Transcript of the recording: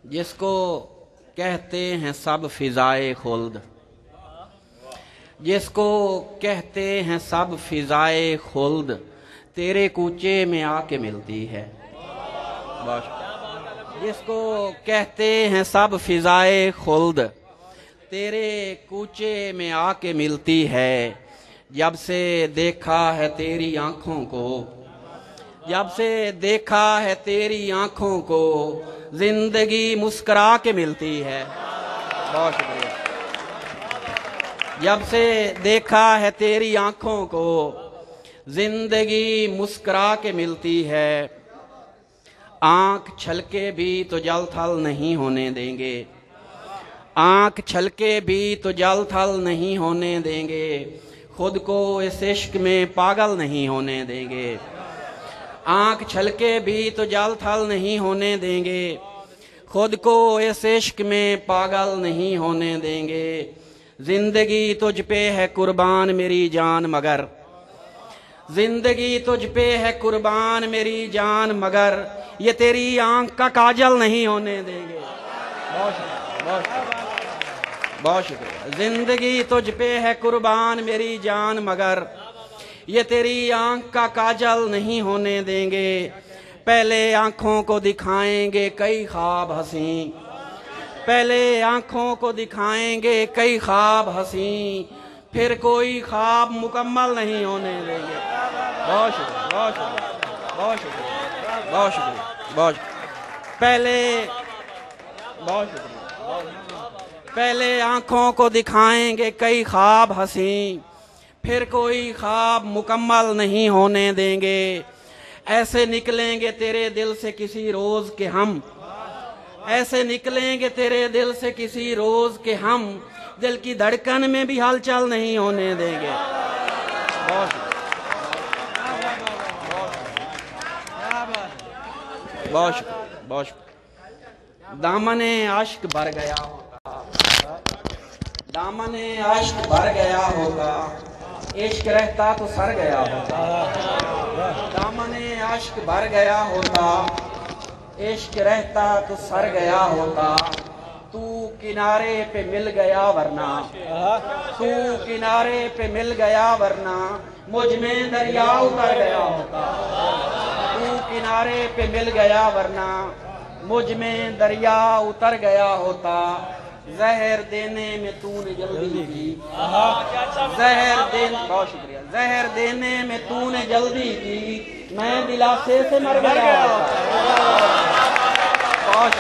जिसको कहते हैं सब फिजाए खुल्द, जिसको कहते हैं सब फिजाए खुल्द, तेरे कूचे में आके मिलती है। बस जिसको कहते हैं सब फिजाए खुल्द, तेरे कूचे में आके मिलती है। जब से देखा है तेरी आंखों को, जब से देखा है तेरी आंखों को, जिंदगी मुस्कुरा के मिलती है। बहुत शुक्रिया। जब से देखा है तेरी आंखों को, जिंदगी मुस्कुरा के मिलती है। आंख छलके भी तो जल थल नहीं होने देंगे, आंख छलके भी तो जल थल नहीं होने देंगे। खुद को इस इश्क में पागल नहीं होने देंगे। आंख छलके भी तो जल थल नहीं होने देंगे। खुद को इस इश्क में पागल नहीं होने देंगे। जिंदगी तुझ पे है कुर्बान मेरी जान मगर, जिंदगी तुझ पे है कुर्बान मेरी जान मगर, ये तेरी आंख का काजल नहीं होने देंगे। बहुत शुक्रिया, बहुत शुक्रिया। जिंदगी तुझ पे है कुर्बान मेरी जान मगर, ये तेरी आंख का काजल नहीं होने देंगे। पहले आंखों को दिखाएंगे कई ख्वाब हंसी, पहले आंखों को दिखाएंगे कई ख्वाब हंसी, फिर कोई ख्वाब मुकम्मल नहीं होने देंगे। बहुत शुक्रिया, बहुत शुक्रिया, बहुत शुक्रिया, बहुत शुक्रिया, बहुत पहले बहुत शुक्रिया। पहले आंखों को दिखाएंगे कई ख्वाब हंसी, फिर कोई ख्वाब मुकम्मल नहीं होने देंगे। ऐसे निकलेंगे तेरे दिल से किसी रोज के हम, ऐसे निकलेंगे तेरे दिल से किसी रोज के हम, दिल की धड़कन में भी हलचल नहीं होने देंगे। बहुत बहुत शुक्रिया, बहुत शुक्रिया। दामने आशिक भर गया होगा, दामने आशिक भर गया होगा, इश्क रहता तो सर गया होता। दामने आशिक भर गया होता, इश्क रहता तो सर गया होता। तू किनारे पे मिल गया वरना, तू किनारे पे मिल गया वरना, मुझ में दरिया उतर गया होता। तू किनारे पे मिल गया वरना, मुझ में दरिया उतर गया होता। जहर देने में तूने जल्दी की, जहर देने, बहुत शुक्रिया, जहर देने में तूने जल्दी की, मैं दिलासे से मर गया होता। बहुत